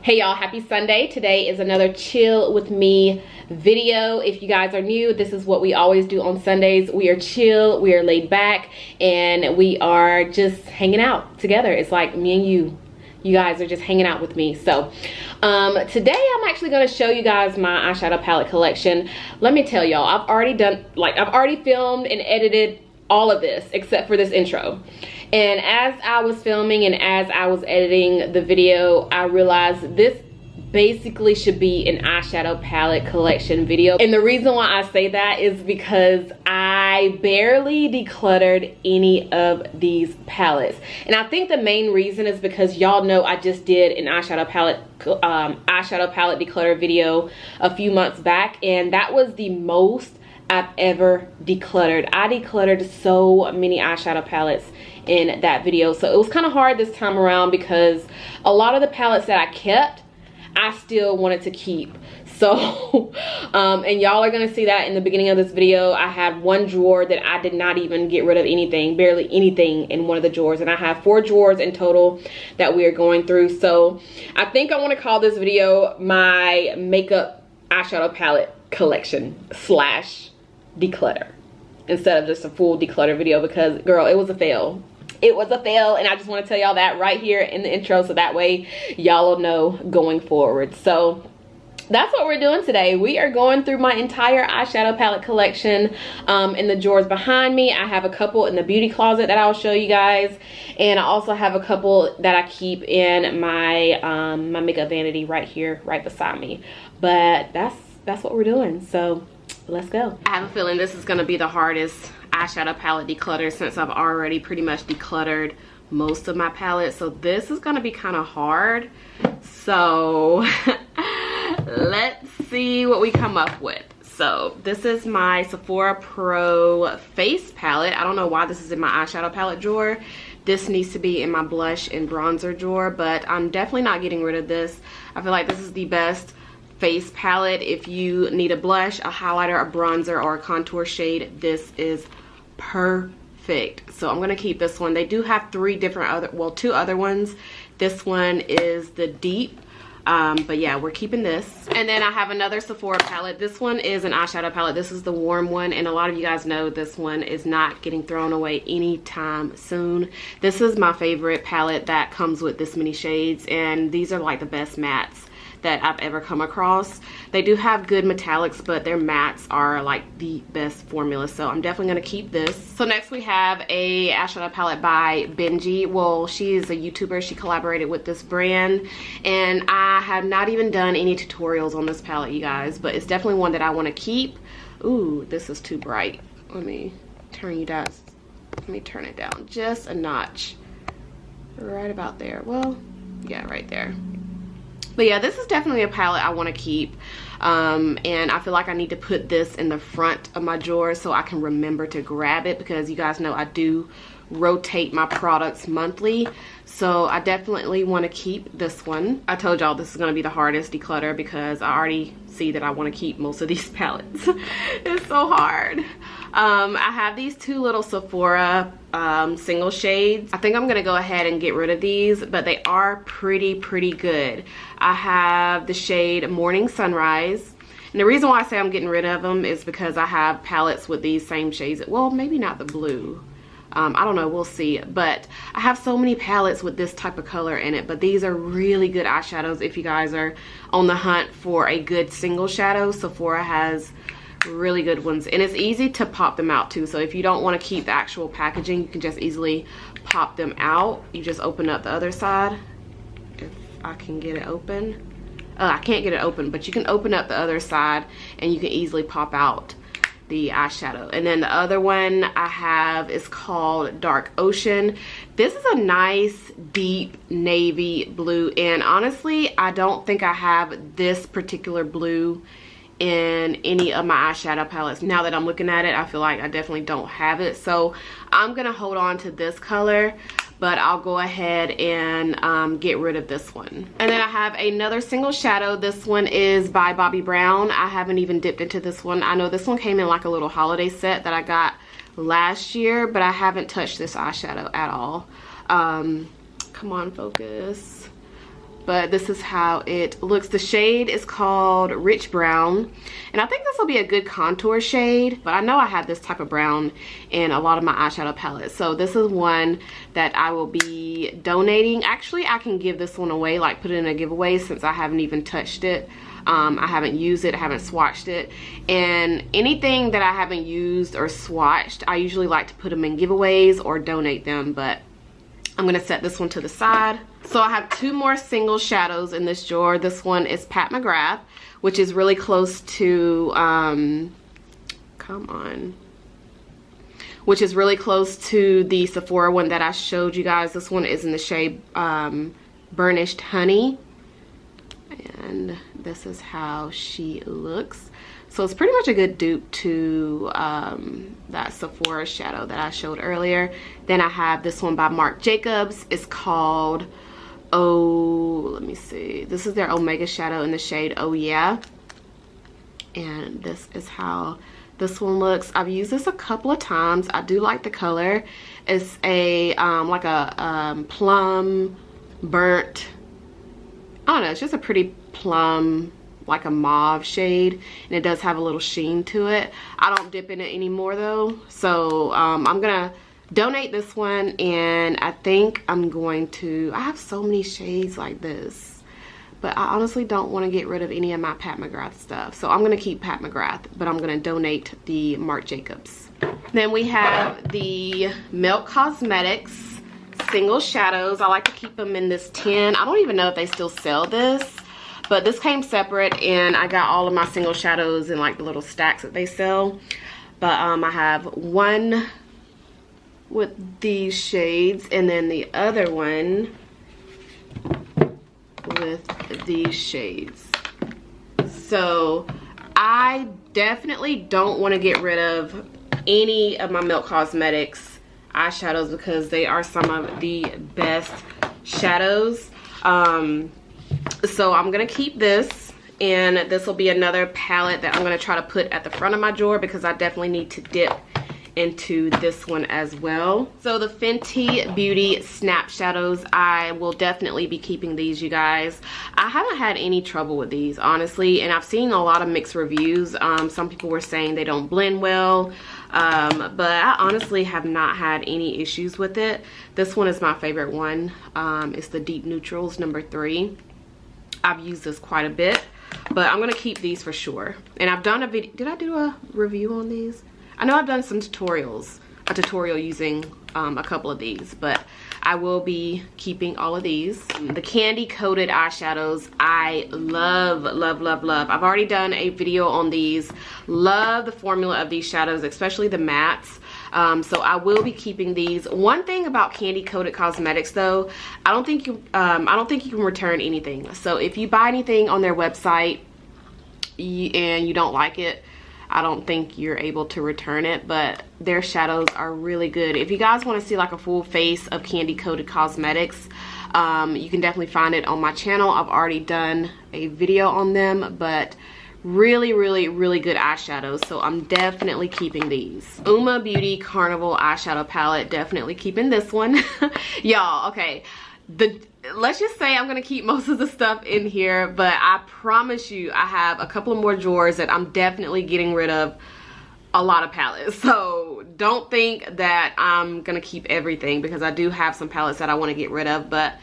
Hey y'all, happy Sunday. Today is another chill with me video. If you guys are new, this is what we always do on Sundays. We are chill, we are laid back, and we are just hanging out together. It's like me and you guys are just hanging out with me. So today I'm actually going to show you guys my eyeshadow palette collection. Let me tell y'all, I've already filmed and edited all of this except for this intro. And as I was filming and as I was editing the video, I realized this basically should be an eyeshadow palette collection video. And the reason why I say that is because I barely decluttered any of these palettes. And I think the main reason is because y'all know I just did an eyeshadow palette declutter video a few months back, and that was the most I've ever decluttered. I decluttered so many eyeshadow palettes in that video, so it was kind of hard this time around because a lot of the palettes that I kept, I still wanted to keep. So and y'all are gonna see that in the beginning of this video. I had one drawer that I did not even get rid of anything, barely anything in one of the drawers, and I have 4 drawers in total that we are going through. So I think I want to call this video my makeup eyeshadow palette collection / declutter instead of just a full declutter video, because girl, it was a fail. It was a fail, and I just want to tell y'all that right here in the intro, so that way y'all will know going forward. So that's what we're doing today. We are going through my entire eyeshadow palette collection in the drawers behind me. I have a couple in the beauty closet that I'll show you guys, and I also have a couple that I keep in my my makeup vanity right here, right beside me. But that's what we're doing, so let's go. I have a feeling this is gonna be the hardest eyeshadow palette declutter since I've already pretty much decluttered most of my palettes. So this is gonna be kind of hard. So let's see what we come up with. So this is my Sephora Pro face palette. I don't know why this is in my eyeshadow palette drawer. This needs to be in my blush and bronzer drawer, but I'm definitely not getting rid of this. I feel like this is the best face palette. If you need a blush, a highlighter, a bronzer, or a contour shade, this is perfect. So I'm gonna keep this one. They do have 2 other ones. This one is the deep, but yeah, we're keeping this. And then I have another Sephora palette. This one is an eyeshadow palette. This is the warm one, and a lot of you guys know this one is not getting thrown away anytime soon. This is my favorite palette that comes with this many shades, and these are like the best mattes that I've ever come across. They do have good metallics, but their mattes are like the best formula, so I'm definitely gonna keep this. So next we have a eyeshadow palette by Benji. Well, she is a YouTuber. She collaborated with this brand, and I have not even done any tutorials on this palette, you guys, but it's definitely one that I want to keep. Ooh, this is too bright. Let me turn it down just a notch, right about there. Well, yeah, right there. But yeah, this is definitely a palette I want to keep, and I feel like I need to put this in the front of my drawer so I can remember to grab it, because you guys know I do rotate my products monthly, so I definitely want to keep this one. I told y'all this is going to be the hardest declutter because I already see that I want to keep most of these palettes. It's so hard. I have these 2 little Sephora single shades. I think I'm gonna go ahead and get rid of these, but they are pretty good. I have the shade Morning Sunrise, and the reason why I say I'm getting rid of them is because I have palettes with these same shades. Well, maybe not the blue. I don't know, we'll see. But I have so many palettes with this type of color in it, but these are really good eyeshadows if you guys are on the hunt for a good single shadow. Sephora has really good ones, and it's easy to pop them out too. So if you don't want to keep the actual packaging, you can just easily pop them out. You just open up the other side. If I can get it open. I can't get it open, but you can open up the other side and you can easily pop out the eyeshadow. And then the other one I have is called Dark Ocean. This is a nice deep navy blue, and honestly I don't think I have this particular blue in any of my eyeshadow palettes. Now that I'm looking at it, I feel like I definitely don't have it, so I'm gonna hold on to this color, but I'll go ahead and get rid of this one. And then I have another single shadow. This one is by Bobbi Brown. I haven't even dipped into this one. I know this one came in like a little holiday set that I got last year, but I haven't touched this eyeshadow at all. Come on, focus. but this is how it looks. The shade is called Rich Brown, and I think this will be a good contour shade, but I know I have this type of brown in a lot of my eyeshadow palettes, so this is one that I will be donating. Actually, I can give this one away, like put it in a giveaway, since I haven't even touched it. I haven't used it, I haven't swatched it, and anything that I haven't used or swatched, I usually like to put them in giveaways or donate them, but I'm gonna set this one to the side. So I have two more single shadows in this drawer. This one is Pat McGrath, which is really close to, which is really close to the Sephora one that I showed you guys. This one is in the shade Burnished Honey. And this is how she looks. So it's pretty much a good dupe to that Sephora shadow that I showed earlier. Then I have this one by Marc Jacobs. It's called, let me see. This is their Omega shadow in the shade Oh Yeah. And this is how this one looks. I've used this a couple of times. I do like the color. It's a like a plum burnt, I don't know, it's just a pretty plum, like a mauve shade, and it does have a little sheen to it. I don't dip in it anymore though, so I'm gonna donate this one, and I think I'm going to, I have so many shades like this, but I honestly don't want to get rid of any of my Pat McGrath stuff, so I'm gonna keep Pat McGrath, but I'm gonna donate the Marc Jacobs. Then we have the Milk Cosmetics single shadows. I like to keep them in this tin. I don't even know if they still sell this, but this came separate, and I got all of my single shadows in like the little stacks that they sell. But I have one with these shades, and then the other one with these shades. So I definitely don't want to get rid of any of my Milk Cosmetics eyeshadows because they are some of the best shadows. So I'm gonna keep this, and this will be another palette that I'm gonna try to put at the front of my drawer because I definitely need to dip into this one as well. So the Fenty Beauty Snap Shadows, I will definitely be keeping these, you guys. I haven't had any trouble with these, honestly, and I've seen a lot of mixed reviews. Some people were saying they don't blend well, but I honestly have not had any issues with it. This one is my favorite one. It's the Deep Neutrals number 3. I've used this quite a bit, but I'm gonna keep these for sure. And I've done a video, did I do a review on these? I know I've done some tutorials, a tutorial using a couple of these, but I will be keeping all of these. The candy coated eyeshadows, I love, love, love, love. I've already done a video on these. Love the formula of these shadows, especially the mattes. So I will be keeping these. One thing about candy coated cosmetics though, I don't think you can return anything. So if you buy anything on their website and you don't like it, I don't think you're able to return it, but their shadows are really good. If you guys want to see like a full face of candy coated cosmetics, you can definitely find it on my channel. I've already done a video on them, but really, really, really good eyeshadows, so I'm definitely keeping these. Uma Beauty Carnival eyeshadow palette, definitely keeping this one. Y'all, okay, let's just say I'm gonna keep most of the stuff in here, but I promise you I have a couple of more drawers that I'm definitely getting rid of a lot of palettes. So don't think that I'm gonna keep everything, because I do have some palettes that I want to get rid of. But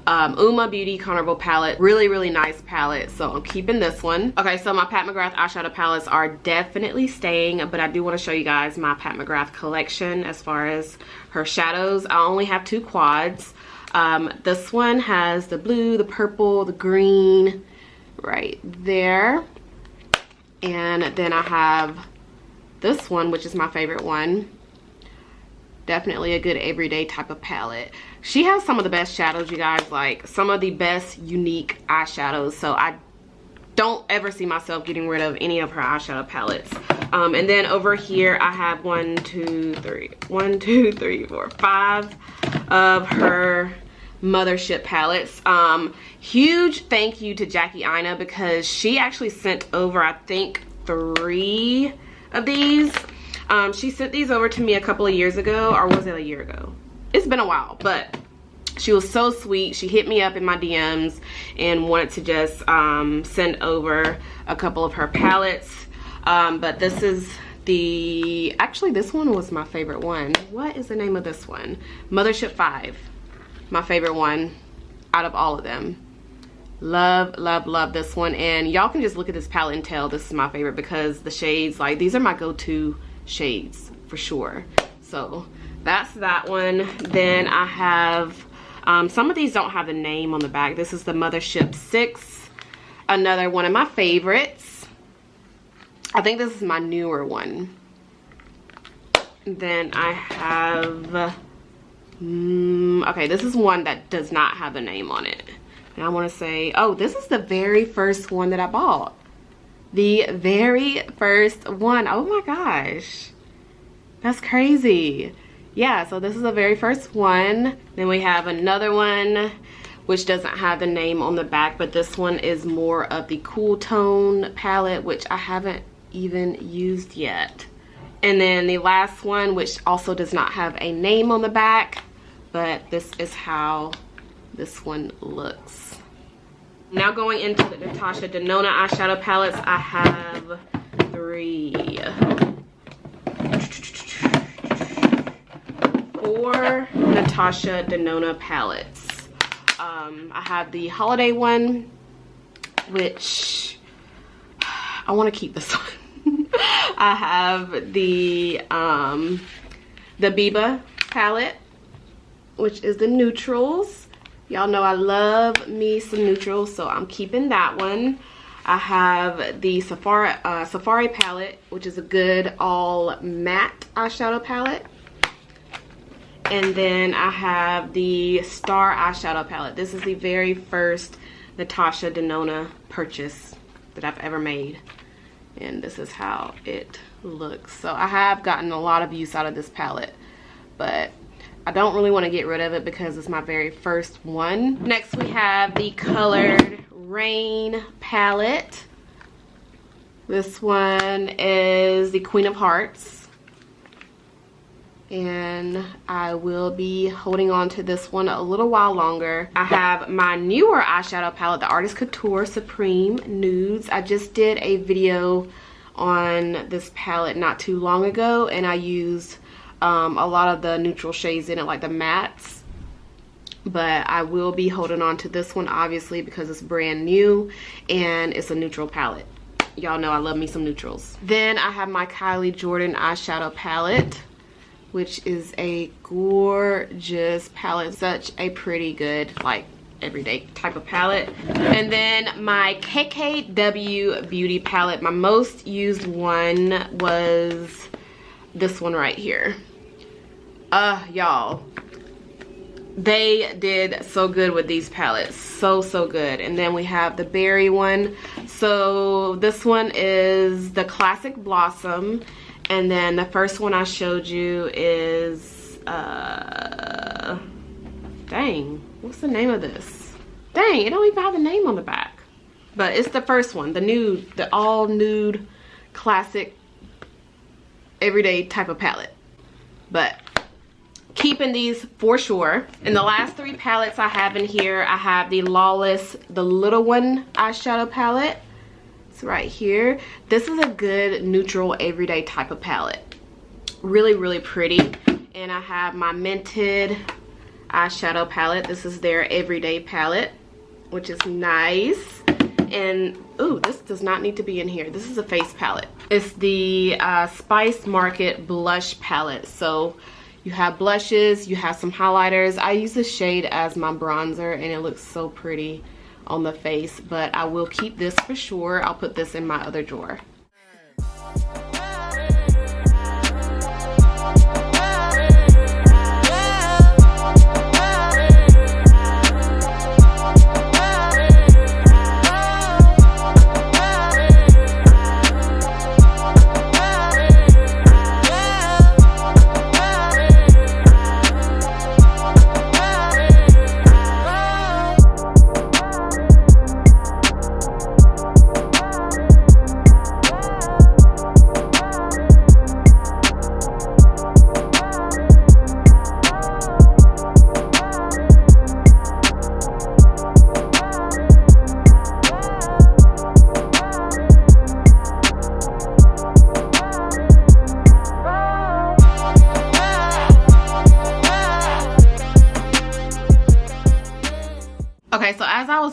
Uma Beauty Carnival palette, really, really nice palette, so I'm keeping this one. Okay, so my Pat McGrath eyeshadow palettes are definitely staying, but I do want to show you guys my Pat McGrath collection as far as her shadows. I only have 2 quads. This one has the blue, the purple, the green right there, and then I have this one, which is my favorite one. Definitely a good everyday type of palette. She has some of the best shadows, you guys, like some of the best unique eyeshadows, so I don't ever see myself getting rid of any of her eyeshadow palettes. And then over here I have 5 of her Mothership palettes. Huge thank you to Jackie Ina, because she actually sent over, I think, 3 of these. She sent these over to me a couple of years ago, or was it a year ago? It's been a while, but She was so sweet. She hit me up in my DMs and wanted to just send over a couple of her palettes. But this is actually this one was my favorite one. What is the name of this one? Mothership 5. My favorite one out of all of them. Love, love, love this one. And y'all can just look at this palette and tell this is my favorite because the shades, like, these are my go-to shades for sure. So that's that one. Then I have some of these don't have a name on the back. This is the Mothership 6, another one of my favorites. I think this is my newer one. Then I have okay, this is one that does not have a name on it. And I want to say, oh, this is the very first one that I bought. The very first one. Oh my gosh. That's crazy. Yeah, so this is the very first one. Then we have another one which doesn't have the name on the back, but this one is more of the cool tone palette, which I haven't even used yet. And then the last one, which also does not have a name on the back, but this is how this one looks. Now going into the Natasha Denona eyeshadow palettes, I have 3, 4 Natasha Denona palettes. I have the holiday one, which I want to keep this one. I have the Biba palette, which is the neutrals. Y'all know I love me some neutrals, so I'm keeping that one. I have the Safari palette, which is a good all matte eyeshadow palette. And then I have the Star eyeshadow palette. This is the very first Natasha Denona purchase that I've ever made. And this is how it looks. So I have gotten a lot of use out of this palette, but I don't really want to get rid of it because it's my very first one. Next we have the Colored Rain palette. This one is the Queen of Hearts. And I will be holding on to this one a little while longer. I have my newer eyeshadow palette, the Artist Couture Supreme Nudes. I just did a video on this palette not too long ago, and I used a lot of the neutral shades in it, like the mattes. But I will be holding on to this one, obviously, because it's brand new and it's a neutral palette. Y'all know I love me some neutrals. Then I have my Kylie Jordan eyeshadow palette, which is a gorgeous palette. Such a pretty good, like, everyday type of palette. And then my KKW Beauty palette. My most used one was this one right here. Y'all, they did so good with these palettes. So good. And then we have the berry one. So this one is the Classic Blossom. And then the first one I showed you is, dang, what's the name of this? Dang, it don't even have a name on the back. But it's the first one, the nude, the all nude, classic, everyday type of palette. But keeping these for sure. And the last 3 palettes I have in here, I have the Lawless, the little one eyeshadow palette. Right here. This is a good neutral everyday type of palette. Really pretty. And I have my Mented eyeshadow palette. This is their everyday palette, which is nice. And ooh, this does not need to be in here. This is a face palette. It's the Spice Market blush palette. So you have blushes, you have some highlighters. I use this shade as my bronzer and it looks so pretty on the face, but I will keep this for sure. I'll put this in my other drawer.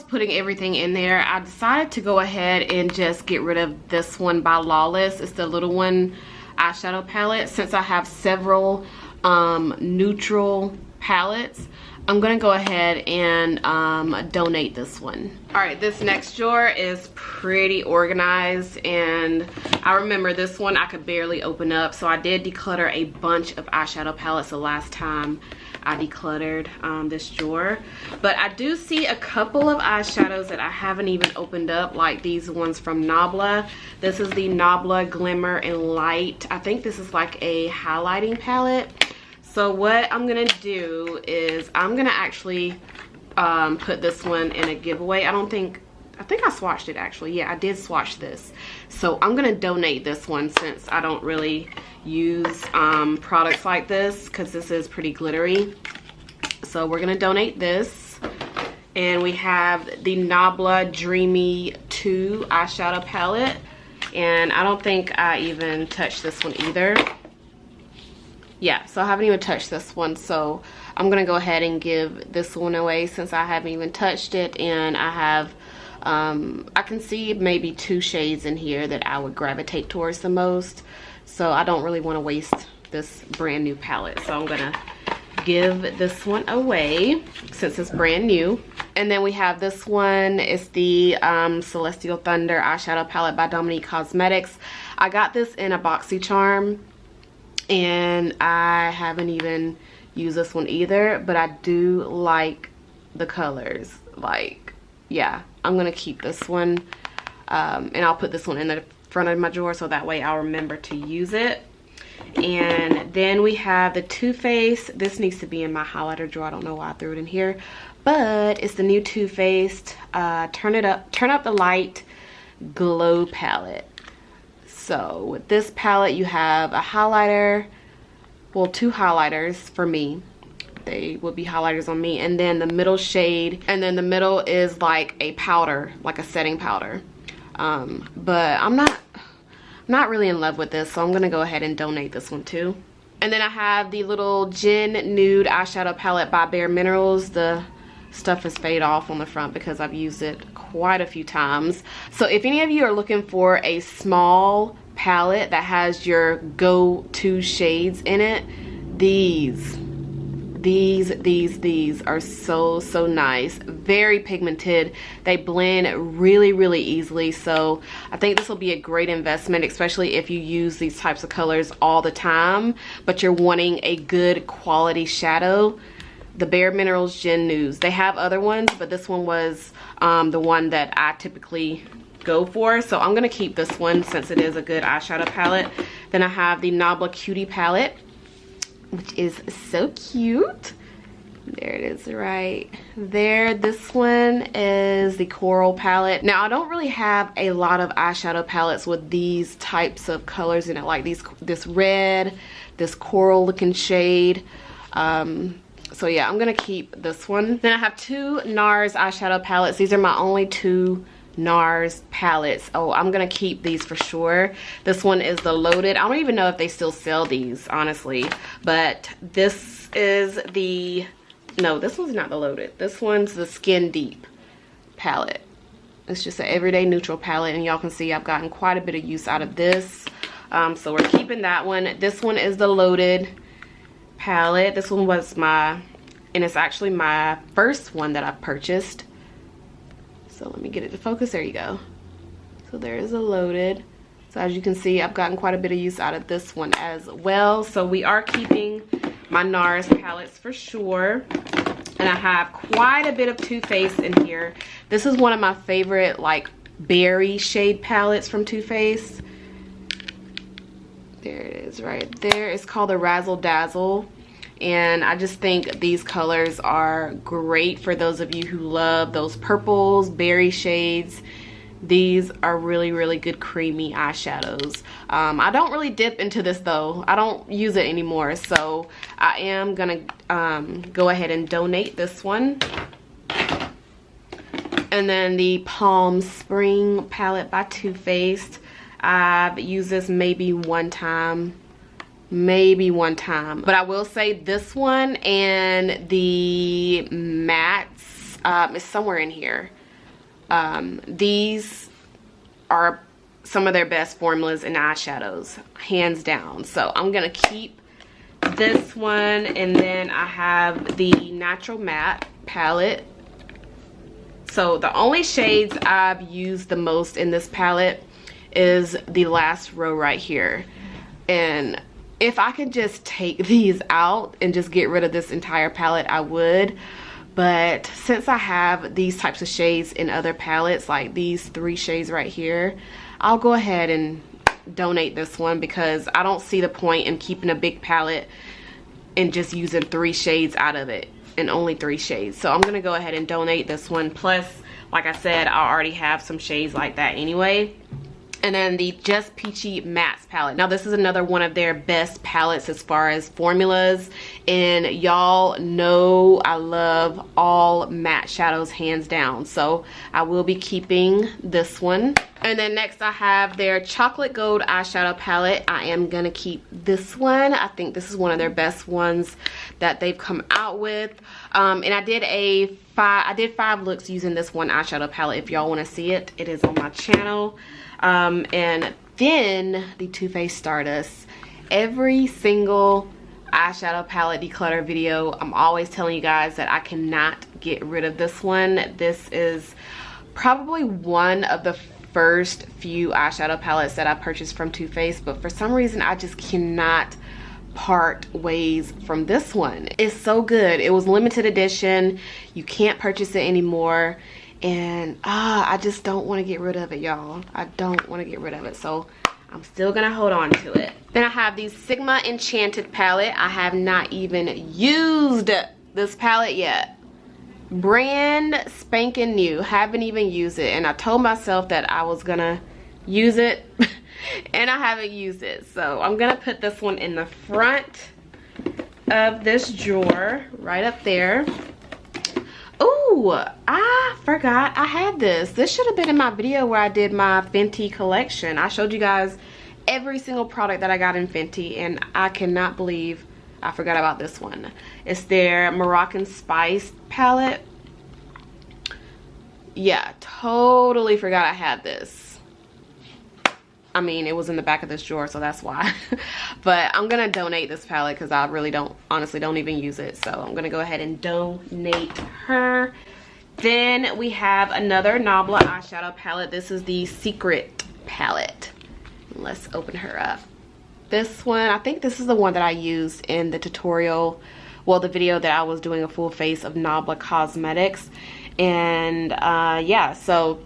putting everything in there, I decided to go ahead and just get rid of this one by Lawless. It's the little one eyeshadow palette. Since I have several neutral palettes, I'm gonna go ahead and donate this one. All right, this next drawer is pretty organized, and I remember this one I could barely open up, so I did declutter a bunch of eyeshadow palettes the last time I decluttered this drawer. But I do see a couple of eyeshadows that I haven't even opened up, like these ones from Nabla. This is the Nabla Glimmer and Light. I think this is like a highlighting palette. So what I'm gonna do is I'm gonna actually put this one in a giveaway. I think I swatched it actually. Yeah, I did swatch this. So I'm gonna donate this one since I don't really use products like this, because this is pretty glittery. So we're gonna donate this. And we have the Nabla Dreamy 2 eyeshadow palette. And I don't think I even touched this one either. Yeah, so I haven't even touched this one, so I'm gonna go ahead and give this one away since I haven't even touched it. And I have I can see maybe 2 shades in here that I would gravitate towards the most, so I don't really want to waste this brand new palette, so I'm gonna give this one away since it's brand new. And then we have this one. It's the Celestial Thunder eyeshadow palette by Dominique Cosmetics. I got this in a BoxyCharm, and I haven't even used this one either, but I do like the colors. Like, yeah, I'm gonna keep this one, and I'll put this one in the front of my drawer so that way I'll remember to use it. And then we have the Too Faced. This needs to be in my highlighter drawer. I don't know why I threw it in here, but it's the new Too Faced Turn Up the Light Glow palette. So with this palette, you have a highlighter, well, 2 highlighters for me. They would be highlighters on me, and then the middle shade, and then the middle is like a powder, like a setting powder. But I'm not really in love with this, so I'm gonna go ahead and donate this one too. And then I have the little Gin Nude eyeshadow palette by Bare Minerals. The stuff is fade off on the front because I've used it quite a few times. So if any of you are looking for a small palette that has your go-to shades in it, these are so nice. Very pigmented. They blend really easily, so I think this will be a great investment, especially if you use these types of colors all the time but you're wanting a good quality shadow. The Bare Minerals Gin Nudes. They have other ones, but this one was the one that I typically go for, so I'm gonna keep this one since it is a good eyeshadow palette. Then I have the Nabla Cutie palette, which is so cute. There it is right there. This one is the Coral palette. Now I don't really have a lot of eyeshadow palettes with these types of colors in it, like this red, this coral looking shade. So yeah, I'm gonna keep this one. Then I have 2 NARS eyeshadow palettes. These are my only 2 NARS palettes. Oh, I'm gonna keep these for sure. This one is the Loaded. I don't even know if they still sell these, honestly, but this is the, no, this one's not the Loaded. This one's the Skin Deep palette. It's just an everyday neutral palette, and y'all can see I've gotten quite a bit of use out of this. So we're keeping that one. This one is the Loaded palette. This one was and it's actually my first one that I purchased. So let me get it to focus. There you go. So there is a Loaded. So as you can see, I've gotten quite a bit of use out of this one as well. So we are keeping my NARS palettes for sure. And I have quite a bit of Too Faced in here. This is one of my favorite like berry shade palettes from Too Faced. There it is right there. It's called the Razzle Dazzle. And I just think these colors are great for those of you who love those purples, berry shades. These are really good creamy eyeshadows. I don't really dip into this though. I don't use it anymore, so I am gonna go ahead and donate this one. And then the Palm Spring palette by Too Faced. I've used this maybe one time, but I will say this one and the mattes is somewhere in here. These are some of their best formulas in eyeshadows, hands down. So I'm gonna keep this one, and then I have the Natural Matte palette. So the only shades I've used the most in this palette is the last row right here. And if I could just take these out and just get rid of this entire palette, I would. But since I have these types of shades in other palettes, like these 3 shades right here, I'll go ahead and donate this one, because I don't see the point in keeping a big palette and just using 3 shades out of it, and only 3 shades. So I'm gonna go ahead and donate this one. Plus, like I said, I already have some shades like that anyway. And then the Just Peachy Mattes palette. Now this is another one of their best palettes as far as formulas. And y'all know I love all matte shadows hands down. So I will be keeping this one. And then next I have their Chocolate Gold eyeshadow palette. I am gonna keep this one. I think this is one of their best ones that they've come out with. And I did 5 looks using this one eyeshadow palette. If y'all wanna see it, it is on my channel. And then the Too Faced Stardust. Every single eyeshadow palette declutter video, I'm always telling you guys that I cannot get rid of this one. This is probably one of the first few eyeshadow palettes that I purchased from Too Faced, but for some reason I just cannot part ways from this one. It's so good. It was limited edition. You can't purchase it anymore. And I just don't want to get rid of it, y'all. I don't want to get rid of it, so I'm still gonna hold on to it. Then I have the Sigma Enchanted palette. I have not even used this palette yet. Brand spanking new. Haven't even used it, and I told myself that I was gonna use it and I haven't used it. So I'm gonna put this one in the front of this drawer right up there. Ooh, I forgot I had this. This should have been in my video where I did my Fenty collection. I showed you guys every single product that I got in Fenty, and I cannot believe I forgot about this one. It's their Moroccan Spice palette. Yeah, totally forgot I had this. I mean, it was in the back of this drawer, so that's why. But I'm gonna donate this palette because I really honestly don't even use it. So I'm gonna go ahead and donate her. Then we have another Nabla eyeshadow palette. This is the Secret palette. Let's open her up. This one, I think this is the one that I used in the tutorial, well, the video that I was doing a full face of Nabla Cosmetics. And yeah, so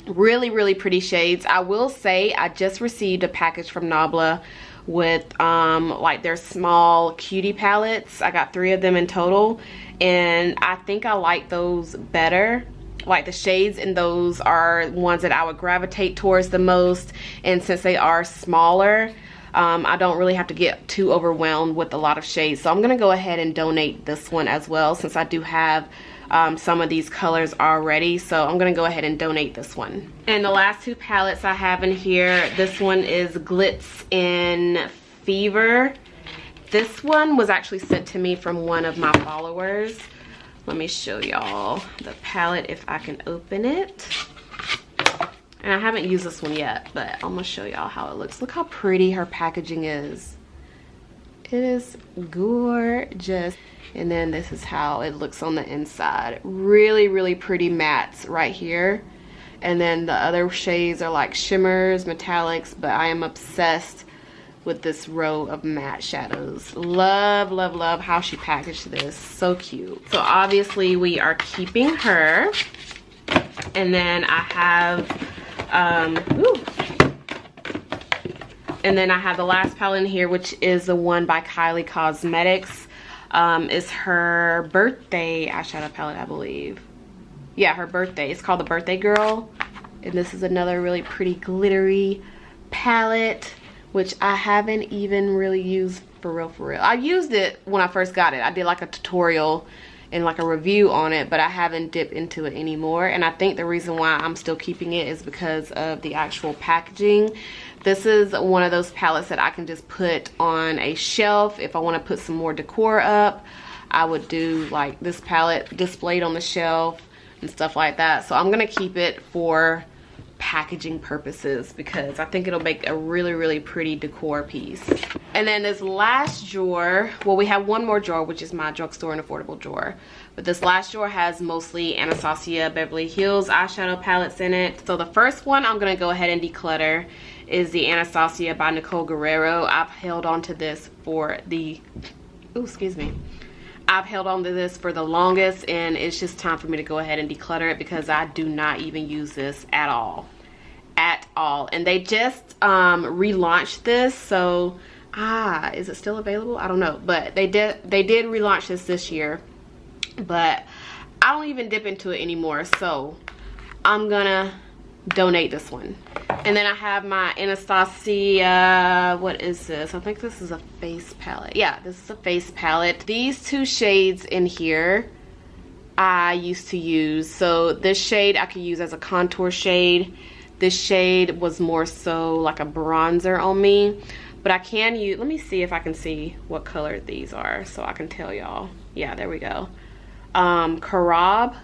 really pretty shades. I will say I just received a package from Nabla with like their small cutie palettes. I got 3 of them in total, and I think I like those better. Like the shades in those are ones that I would gravitate towards the most, and since they are smaller, I don't really have to get too overwhelmed with a lot of shades. So I'm gonna go ahead and donate this one as well, since I do have some of these colors already. So I'm gonna go ahead and donate this one. And the last 2 palettes I have in here, this one is Glitz in Fever. This one was actually sent to me from one of my followers. Let me show y'all the palette if I can open it. And I haven't used this one yet, but I'm gonna show y'all how it looks. Look how pretty her packaging is. It is gorgeous. And then this is how it looks on the inside. Really pretty mattes right here. And then the other shades are like shimmers, metallics, but I am obsessed with this row of matte shadows. Love how she packaged this. So cute. So obviously we are keeping her. And then I have and then I have the last palette in here, which is the one by Kylie Cosmetics. Is her birthday eyeshadow palette, I believe. Yeah, her birthday. It's called the Birthday Girl. And this is another really pretty glittery palette, which I haven't even really used for real. I used it when I first got it. I did like a tutorial and like a review on it, but I haven't dipped into it anymore. And I think the reason why I'm still keeping it is because of the actual packaging. This is one of those palettes that I can just put on a shelf. If I want to put some more decor up, I would do like this palette displayed on the shelf. and stuff like that. So I'm gonna keep it for packaging purposes because I think it'll make a really pretty decor piece. And then this last drawer, well, we have one more drawer, which is my drugstore and affordable drawer, but this last drawer has mostly Anastasia Beverly Hills eyeshadow palettes in it. So the first one I'm gonna go ahead and declutter is the Anastasia by Nicole Guerrero. I've held on to this for the, ooh, excuse me. I've held on to this for the longest, and it's just time for me to go ahead and declutter it because I do not even use this at all. And they just relaunched this, so is it still available? I don't know, but they did relaunch this year, but I don't even dip into it anymore, so I'm gonna donate this one. And then I have my Anastasia, what is this? I think this is a face palette. Yeah, this is a face palette. These two shades in here I used to use. So this shade I could use as a contour shade. This shade was more so like a bronzer on me, but I can use, let me see if I can see what color these are so I can tell y'all. Yeah, there we go. Cardamom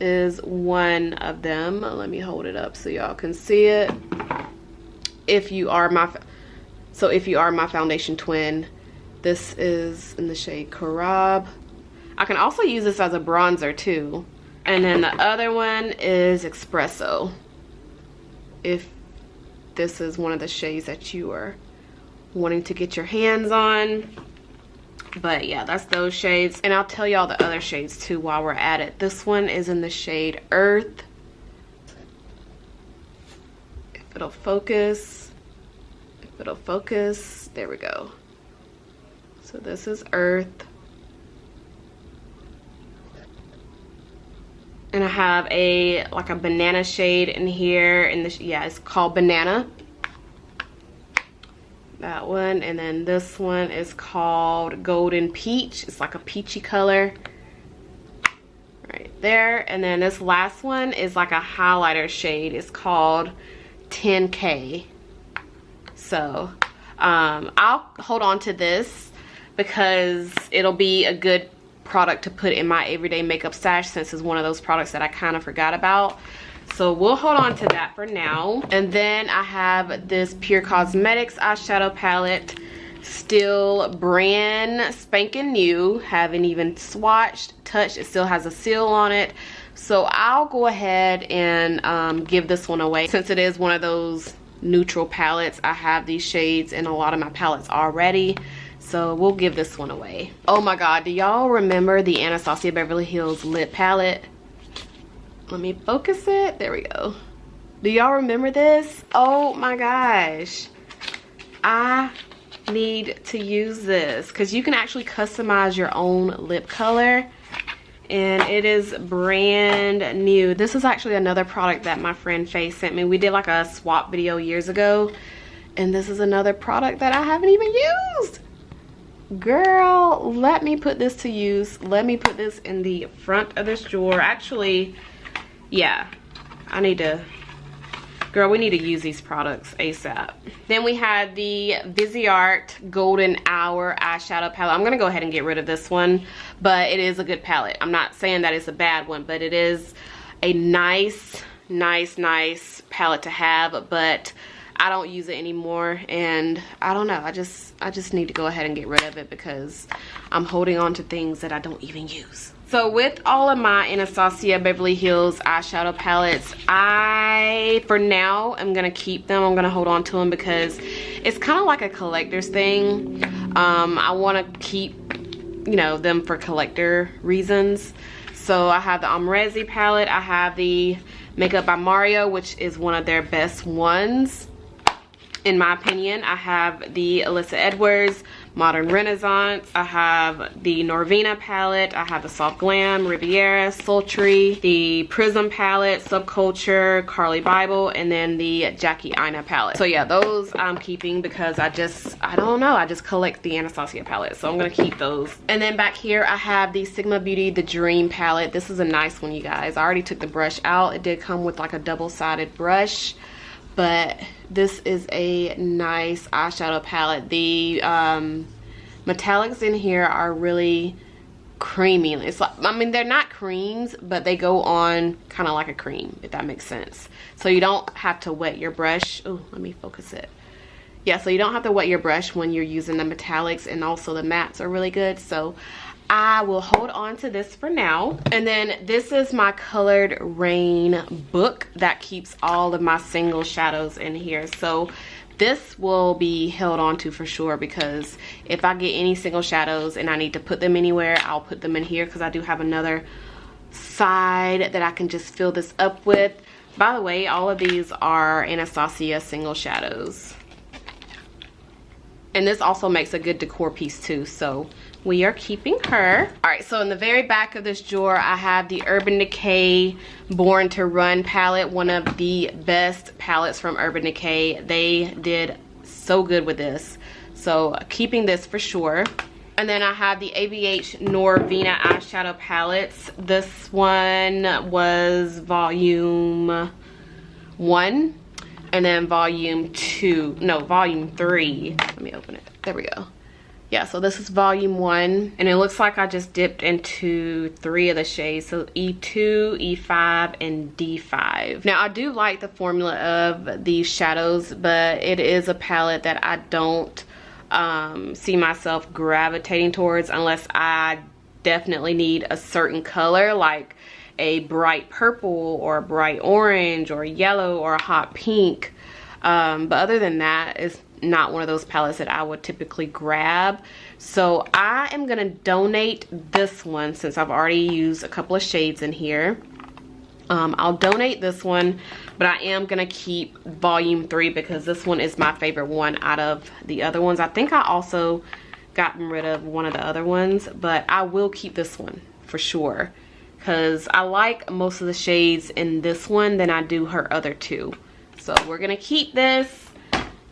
is one of them. Let me hold it up so y'all can see it. If you are my foundation twin, this is in the shade Cardamom. I can also use this as a bronzer too. And then the other one is Espresso, if this is one of the shades that you are wanting to get your hands on. But yeah, that's those shades, and I'll tell y'all the other shades too while we're at it. This one is in the shade Earth. If it'll focus, there we go. So this is Earth, and I have like a banana shade in here, and this, yeah, it's called Banana. That one. And then this one is called Golden Peach. It's like a peachy color right there. And then this last one is like a highlighter shade. It's called 10K. So I'll hold on to this because it'll be a good product to put in my everyday makeup stash, since it's one of those products that I kind of forgot about. So we'll hold on to that for now. And then I have this Pure Cosmetics eyeshadow palette, still brand spanking new, haven't even swatched, touched. It still has a seal on it. So I'll go ahead and give this one away. Since it is one of those neutral palettes, I have these shades in a lot of my palettes already. So we'll give this one away. Oh my God, do y'all remember the Anastasia Beverly Hills lip palette? Let me focus it. There we go. Do y'all remember this? Oh my gosh. I need to use this because you can actually customize your own lip color, and it is brand new. This is actually another product that my friend Faye sent me. We did like a swap video years ago, and this is another product that I haven't even used. Girl, let me put this to use. Let me put this in the front of this drawer. Actually, yeah, I need to, girl, we need to use these products ASAP. Then we had the Viseart Golden Hour eyeshadow palette. I'm gonna go ahead and get rid of this one, but it is a good palette. I'm not saying that it's a bad one, but it is a nice palette to have, but I don't use it anymore, and I don't know, I just need to go ahead and get rid of it because I'm holding on to things that I don't even use. So with all of my Anastasia Beverly Hills eyeshadow palettes, I, for now, am gonna keep them. I'm gonna hold on to them because it's kind of like a collector's thing. I wanna keep, you know, them for collector reasons. So I have the Omrezi palette. I have the Makeup by Mario, which is one of their best ones, in my opinion. I have the Alyssa Edwards Modern Renaissance. I have the Norvina palette. I have the Soft Glam, Riviera, Sultry, the Prism palette, Subculture, Carly Bible, and then the Jackie Aina palette. So yeah, those I'm keeping because I don't know, I just collect the Anastasia palette, so I'm gonna keep those. And then back here I have the Sigma Beauty The Dream palette. This is a nice one, you guys. I already took the brush out. It did come with like a double-sided brush, but this is a nice eyeshadow palette. The metallics in here are really creamy. It's like, I mean, they're not creams, but they go on kind of like a cream, if that makes sense. So you don't have to wet your brush. Oh, let me focus it. Yeah, so you don't have to wet your brush when you're using the metallics, and also the mattes are really good. So I will hold on to this for now. And then this is my Colored Rain book that keeps all of my single shadows in here. So this will be held on to for sure, because if I get any single shadows and I need to put them anywhere, I'll put them in here, because I do have another side that I can just fill this up with. By the way, all of these are Anastasia single shadows. And this also makes a good decor piece too, so we are keeping her. All right, so in the very back of this drawer, I have the Urban Decay Born to Run palette, one of the best palettes from Urban Decay. They did so good with this, so keeping this for sure. And then I have the ABH Norvina eyeshadow palettes. This one was volume 1. And then volume 3. Let me open it. There we go. Yeah, so this is volume 1. And it looks like I just dipped into 3 of the shades. So E2, E5, and D5. Now, I do like the formula of these shadows, but it is a palette that I don't see myself gravitating towards unless I definitely need a certain color, like a bright purple or a bright orange or yellow or a hot pink. But other than that, it's not one of those palettes that I would typically grab. So I am gonna donate this one, since I've already used a couple of shades in here. I'll donate this one, but I am gonna keep volume 3, because this one is my favorite one out of the other ones. I think I also gotten rid of one of the other ones, but I will keep this one for sure, because I like most of the shades in this one than I do her other 2. So we're gonna keep this,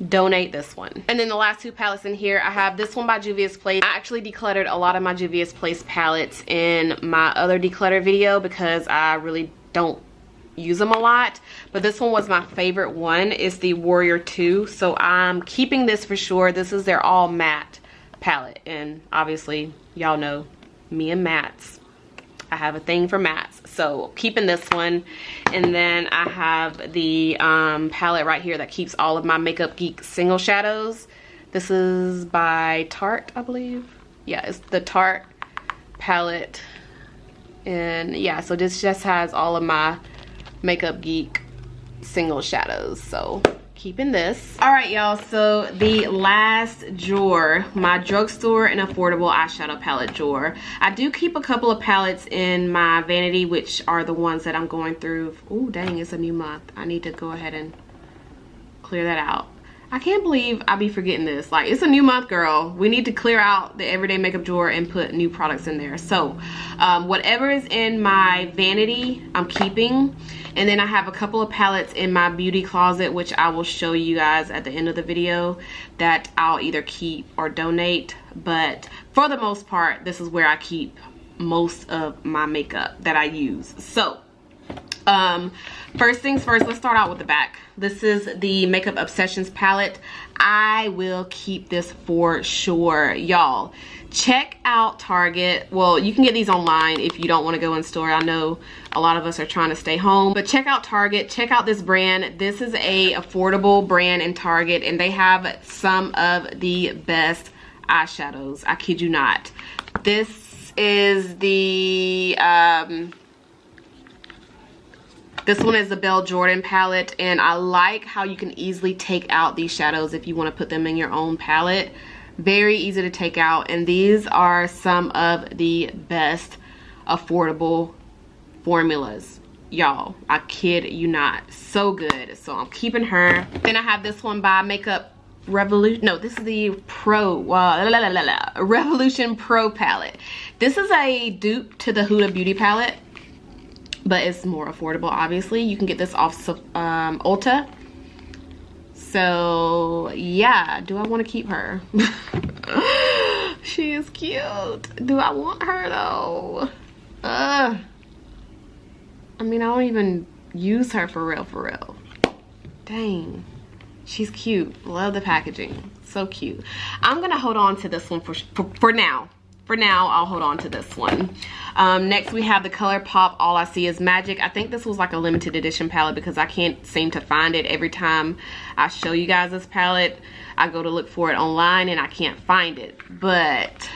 donate this one. And then the last 2 palettes in here, I have this one by Juvia's Place. I actually decluttered a lot of my Juvia's Place palettes in my other declutter video, because I really don't use them a lot. But this one was my favorite one. It's the Warrior 2. So I'm keeping this for sure. This is their all matte palette. And obviously, y'all know me and mattes. I have a thing for mattes, so keeping this one. And then I have the palette right here that keeps all of my Makeup Geek single shadows. This is by Tarte, I believe. Yeah, it's the Tarte palette. And yeah, so this just has all of my Makeup Geek single shadows, so keeping this. All right, y'all, so the last drawer, my Drugstore and Affordable eyeshadow palette drawer. I do keep a couple of palettes in my vanity, which are the ones that I'm going through. Oh, dang, it's a new month. I need to go ahead and clear that out. I can't believe I be forgetting this. Like, it's a new month, girl. We need to clear out the everyday makeup drawer and put new products in there. So whatever is in my vanity, I'm keeping. And then I have a couple of palettes in my beauty closet, which I will show you guys at the end of the video, that I'll either keep or donate. But for the most part, this is where I keep most of my makeup that I use. So first things first, let's start out with the back. This is the Makeup Obsessions palette. I will keep this for sure. Y'all, check out Target. Well, you can get these online if you don't want to go in store. I know a lot of us are trying to stay home, but check out Target. Check out this brand. This is a affordable brand in Target, and they have some of the best eyeshadows. I kid you not. This is the this one is the Belle Jordan palette, and I like how you can easily take out these shadows if you want to put them in your own palette. Very easy to take out, and these are some of the best affordable formulas. Y'all, I kid you not. So good. So I'm keeping her. Then I have this one by Makeup Revolution. No, this is the Revolution Pro palette. This is a dupe to the Huda Beauty palette, but it's more affordable, obviously. You can get this off Ulta. So yeah, do I want to keep her? She is cute. Do I want her though? I mean, I don't even use her for real. Dang, she's cute. Love the packaging, so cute. I'm gonna hold on to this one for now. for now, I'll hold on to this one. Next, we have the Colourpop All I See Is Magic. I think this was like a limited edition palette because I can't seem to find it. Every time I show you guys this palette, I go to look for it online and I can't find it. But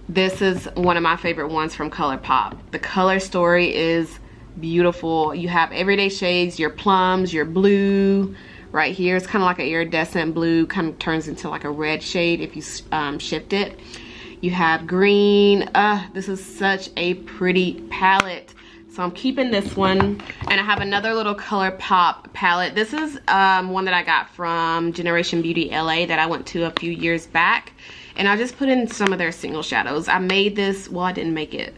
this is one of my favorite ones from Colourpop. The color story is beautiful. You have everyday shades, your plums, your blue. Right here, it's kind of like an iridescent blue, kind of turns into like a red shade if you shift it. You have green. This is such a pretty palette. So I'm keeping this one. And I have another little Colourpop palette. This is one that I got from Generation Beauty LA that I went to a few years back. And I just put in some of their single shadows. I made this, well, I didn't make it.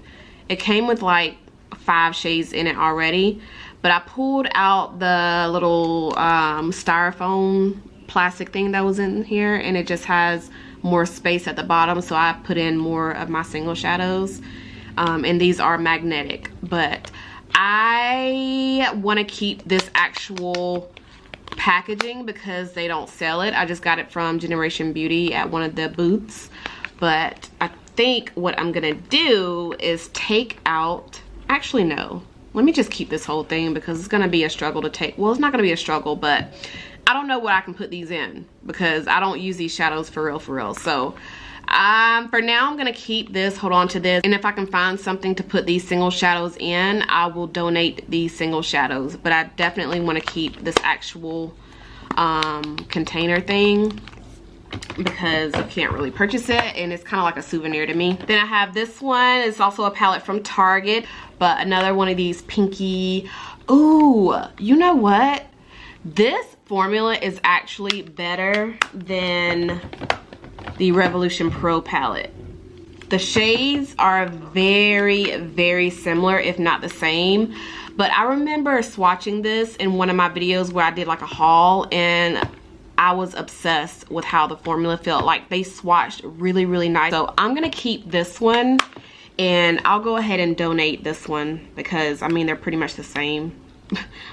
It came with like 5 shades in it already. But I pulled out the little styrofoam plastic thing that was in here. And it just has more space at the bottom, so I put in more of my single shadows, and these are magnetic, but I want to keep this actual packaging because they don't sell it. I just got it from Generation Beauty at one of the booths, but I think what I'm gonna do is take out, actually no, let me just keep this whole thing because it's gonna be a struggle to take. Well, it's not gonna be a struggle, but I don't know what I can put these in because I don't use these shadows for real. So for now, I'm gonna keep this, hold on to this, and if I can find something to put these single shadows in, I will donate these single shadows. But I definitely want to keep this actual container thing because I can't really purchase it, and it's kind of like a souvenir to me. Then I have this one. It's also a palette from Target, but another one of these pinky. Ooh, you know what? This formula is actually better than the Revolution Pro palette. The shades are very similar, if not the same. But I remember swatching this in one of my videos where I did like a haul, and I was obsessed with how the formula felt. Like, they swatched really nice. So I'm gonna keep this one, and I'll go ahead and donate this one because I mean they're pretty much the same.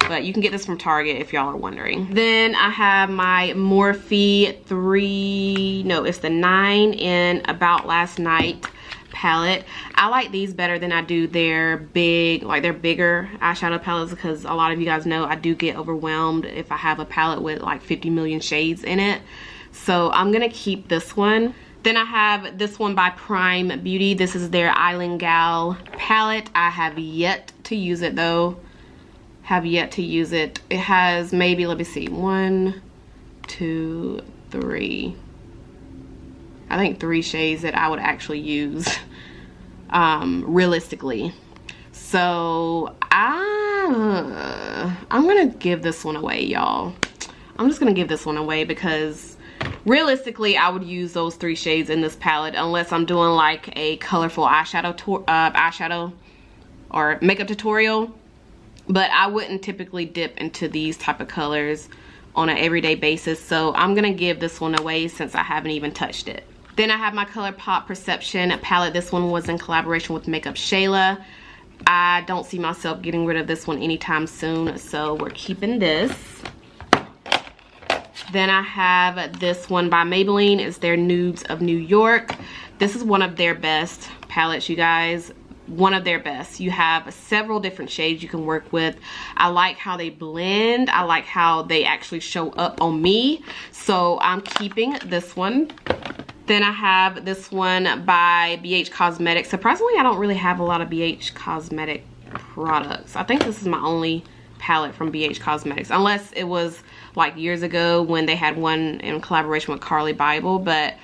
But you can get this from Target if y'all are wondering. Then I have my Morphe 3, no, it's the 9 in About Last Night palette. I like these better than I do their big, like their bigger eyeshadow palettes, because a lot of you guys know I do get overwhelmed if I have a palette with like 50 million shades in it. So I'm gonna keep this one. Then I have this one by Prime Beauty. This is their Island Gal palette. I have yet to use it though. It has maybe, let me see, 1, 2, 3, I think 3 shades that I would actually use realistically. So I'm gonna give this one away, y'all. I'm just gonna give this one away because realistically I would use those 3 shades in this palette unless I'm doing like a colorful eyeshadow or makeup tutorial. But I wouldn't typically dip into these type of colors on an everyday basis. So I'm going to give this one away since I haven't even touched it. Then I have my Colourpop Perception palette. This one was in collaboration with Makeup Shayla. I don't see myself getting rid of this one anytime soon. So we're keeping this. Then I have this one by Maybelline. It's their Nudes of New York. This is one of their best palettes, you guys. One of their best. You have several different shades you can work with. I like how they blend. I like how they actually show up on me. So I'm keeping this one. Then I have this one by BH Cosmetics. Surprisingly, I don't really have a lot of BH Cosmetic products. I think this is my only palette from BH Cosmetics, unless it was like years ago when they had one in collaboration with Carly Bible, but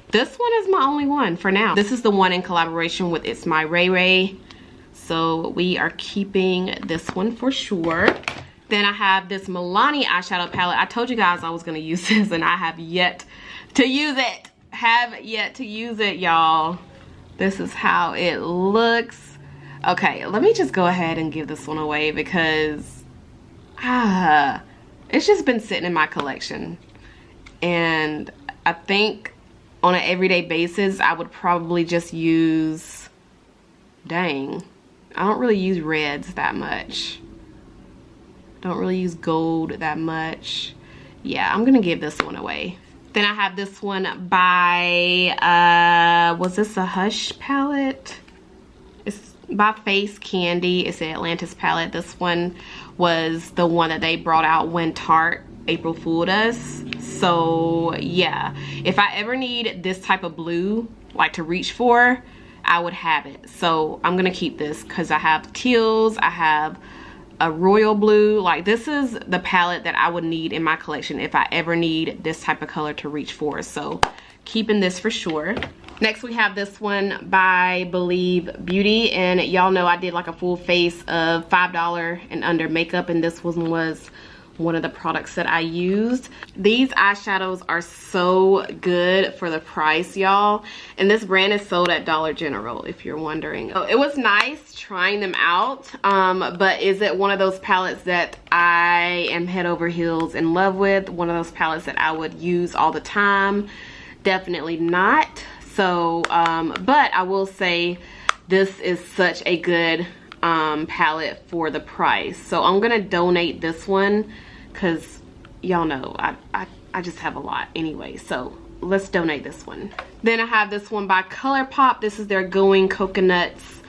this one is my only one for now. This is the one in collaboration with It's My Ray Ray. So we are keeping this one for sure. Then I have this Milani eyeshadow palette. I told you guys I was gonna use this and I have yet to use it. Y'all. This is how it looks. Okay, let me just go ahead and give this one away because it's just been sitting in my collection. And I think on an everyday basis, I would probably just use, dang, I don't really use reds that much. Don't really use gold that much. Yeah, I'm gonna give this one away. Then I have this one by, was this a Hush palette? It's by Face Candy. It's the Atlantis palette. This one was the one that they brought out when Tarte April fooled us. So yeah, if I ever need this type of blue, like to reach for, I would have it. So I'm gonna keep this because I have teals, I have a royal blue. Like, this is the palette that I would need in my collection if I ever need this type of color to reach for. So keeping this for sure. Next we have this one by Believe Beauty, and y'all know I did like a full face of $5 and under makeup, and this one was one of the products that I used. These eyeshadows are so good for the price, y'all, and this brand is sold at Dollar General, if you're wondering. So it was nice trying them out, but is it one of those palettes that I am head over heels in love with? One of those palettes that I would use all the time? Definitely not. So but I will say this is such a good palette for the price. So I'm gonna donate this one because y'all know I just have a lot anyway, so let's donate this one. Then I have this one by Colourpop. This is their Going Coconuts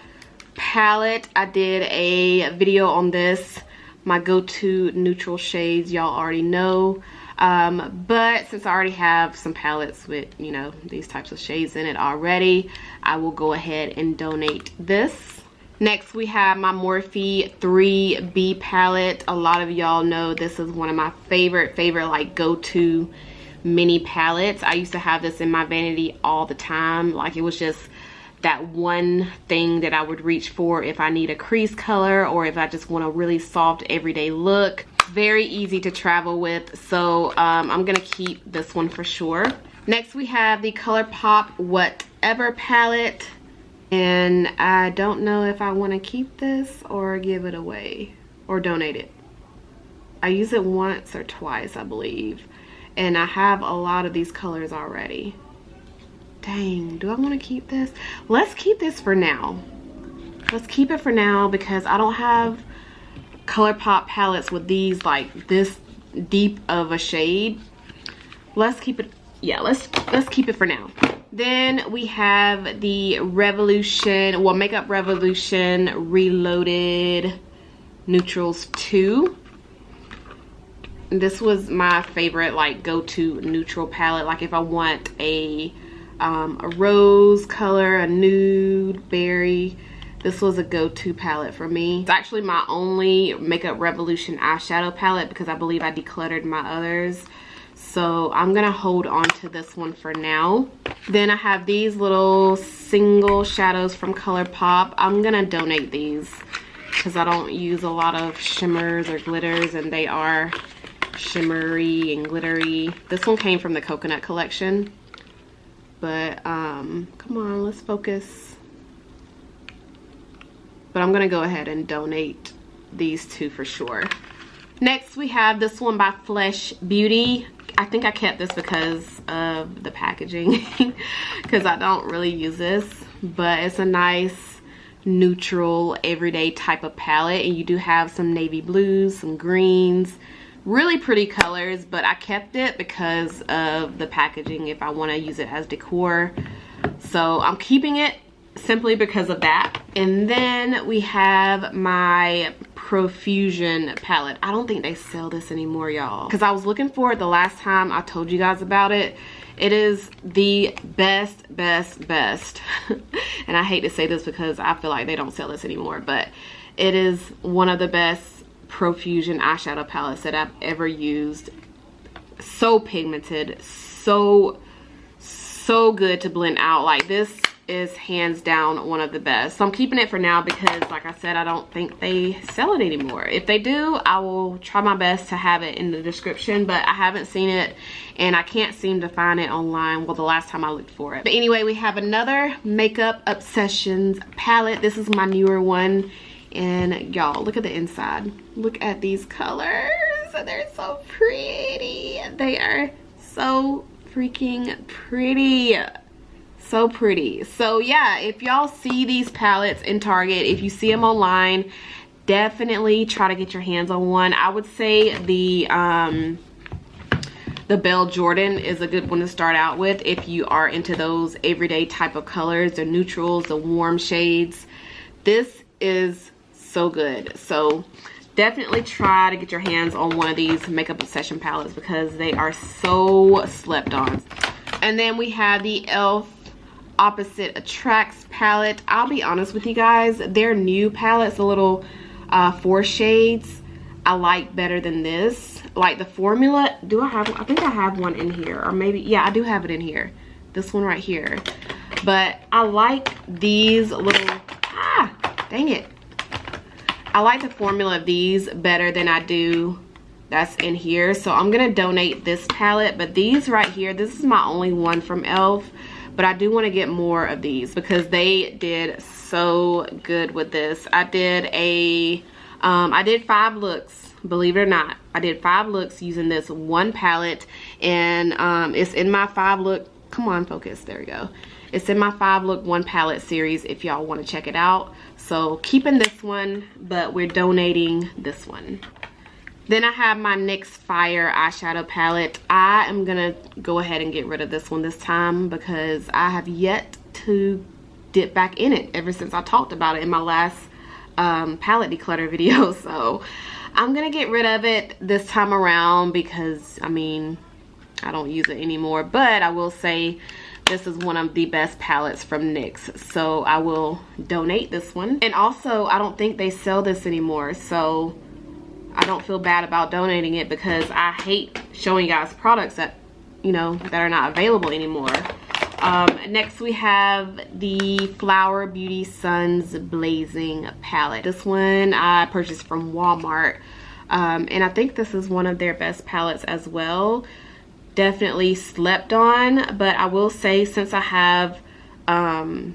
palette. I did a video on this, my go-to neutral shades, y'all already know. But since I already have some palettes with, you know, these types of shades in it already, I will go ahead and donate this. Next we have my Morphe 3B palette. A lot of y'all know this is one of my favorite like go-to mini palettes. I used to have this in my vanity all the time. Like, it was just that one thing that I would reach for if I need a crease color or if I just want a really soft everyday look. Very easy to travel with, so I'm gonna keep this one for sure. Next we have the Colourpop Whatever palette, and I don't know if I want to keep this or give it away or donate it. I use it once or twice, I believe, and I have a lot of these colors already. Dang, do I want to keep this? Let's keep this for now. Let's keep it for now because I don't have Colourpop palettes with these like this deep of a shade. Let's keep it, yeah, let's keep it for now. Then we have the Revolution, well, Makeup Revolution Reloaded Neutrals 2. This was my favorite like go-to neutral palette. Like, if I want a rose color, a nude, berry, this was a go-to palette for me. It's actually my only Makeup Revolution eyeshadow palette because I believe I decluttered my others. So I'm gonna hold on to this one for now. Then I have these little single shadows from Colourpop. I'm gonna donate these because I don't use a lot of shimmers or glitters, and they are shimmery and glittery. This one came from the Coconut collection. But come on, let's focus. But I'm gonna go ahead and donate these two for sure. Next we have this one by Flesh Beauty. I think I kept this because of the packaging because I don't really use this, but it's a nice neutral everyday type of palette, and you do have some navy blues, some greens, really pretty colors, but I kept it because of the packaging if I want to use it as decor. So I'm keeping it simply because of that. And then we have my Profusion palette. I don't think they sell this anymore, y'all, because I was looking for it the last time I told you guys about it. It is the best and I hate to say this because I feel like they don't sell this anymore, but it is one of the best Profusion eyeshadow palettes that I've ever used. So pigmented, so good to blend out. Like, this is hands down one of the best. So I'm keeping it for now because, like I said, I don't think they sell it anymore. If they do, I will try my best to have it in the description, but I haven't seen it and I can't seem to find it online, well, the last time I looked for it. But anyway, we have another Makeup Obsessions palette. This is my newer one, and y'all, look at the inside. Look at these colors. They're so pretty. They are so freaking pretty. So pretty. So yeah, if y'all see these palettes in Target, if you see them online, definitely try to get your hands on one. I would say the The Belle Jordan is a good one to start out with if you are into those everyday type of colors, the neutrals, the warm shades. This is so good. So definitely try to get your hands on one of these Makeup Obsession palettes because they are so slept on. And then we have the e.l.f. Opposite Attracts palette. I'll be honest with you guys, their new palette's a little 4 shades I like better than this. Like the formula, do I have, I think I have one in here, or maybe, yeah, I do have it in here. This one right here. But I like these little, dang it. I like the formula of these better than I do that's in here. So I'm gonna donate this palette, but these right here, this is my only one from e.l.f. But I do want to get more of these because they did so good with this. I did 5 looks, believe it or not. I did 5 looks using this one palette, and it's in my 5 look, come on focus, there we go. It's in my 5 look 1 palette series if y'all want to check it out. So keeping this one, but we're donating this one. Then I have my NYX Fire eyeshadow palette. I am gonna go ahead and get rid of this one this time because I have yet to dip back in it ever since I talked about it in my last palette declutter video. So I'm gonna get rid of it this time around because, I mean, I don't use it anymore. But I will say this is one of the best palettes from NYX. So I will donate this one. And also, I don't think they sell this anymore. So I don't feel bad about donating it because I hate showing you guys products that, you know, that are not available anymore. Next we have the Flower Beauty Suns Blazing palette. This one I purchased from Walmart, and I think this is one of their best palettes as well. Definitely slept on, but I will say since I have my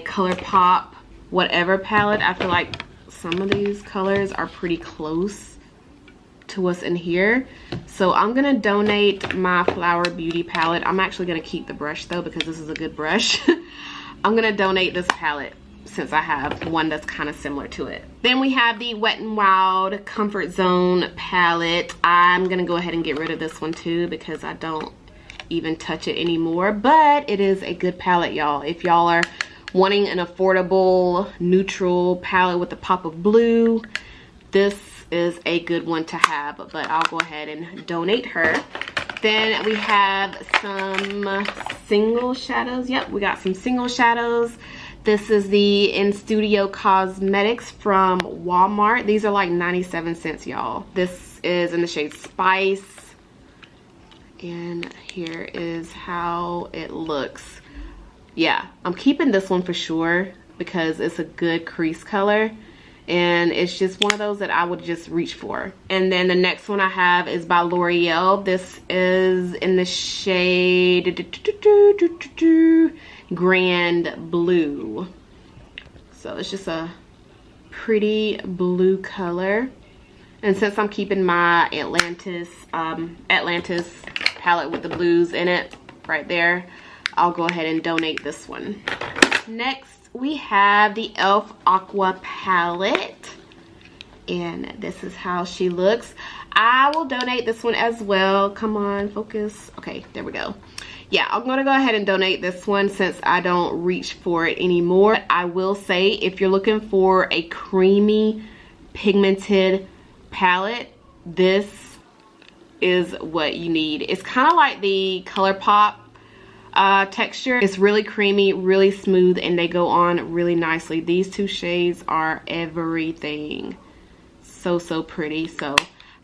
Colourpop whatever palette, I feel like some of these colors are pretty close to what's in here. So I'm gonna donate my Flower Beauty palette. I'm actually gonna keep the brush though because this is a good brush. I'm gonna donate this palette since I have one that's kind of similar to it. Then we have the Wet n Wild Comfort Zone palette. I'm gonna go ahead and get rid of this one too because I don't even touch it anymore, but it is a good palette, y'all. If y'all are wanting an affordable neutral palette with a pop of blue, this is a good one to have, but I'll go ahead and donate her. Then we have some single shadows. Yep, we got some single shadows. This is the In Studio Cosmetics from Walmart. These are like 97 cents, y'all. This is in the shade Spice, and here is how it looks. Yeah, I'm keeping this one for sure because it's a good crease color, and it's just one of those that I would just reach for. And then the next one I have is by L'Oreal. This is in the shade Grand Blue. So it's just a pretty blue color. And since I'm keeping my Atlantis palette with the blues in it right there, I'll go ahead and donate this one. Next, we have the e.l.f. Aqua palette, and this is how she looks. I will donate this one as well. Come on, focus. Okay, there we go. Yeah, I'm gonna go ahead and donate this one since I don't reach for it anymore. But I will say, if you're looking for a creamy, pigmented palette, this is what you need. It's kind of like the Colourpop texture. It's really creamy, really smooth, and they go on really nicely. These two shades are everything. So pretty. So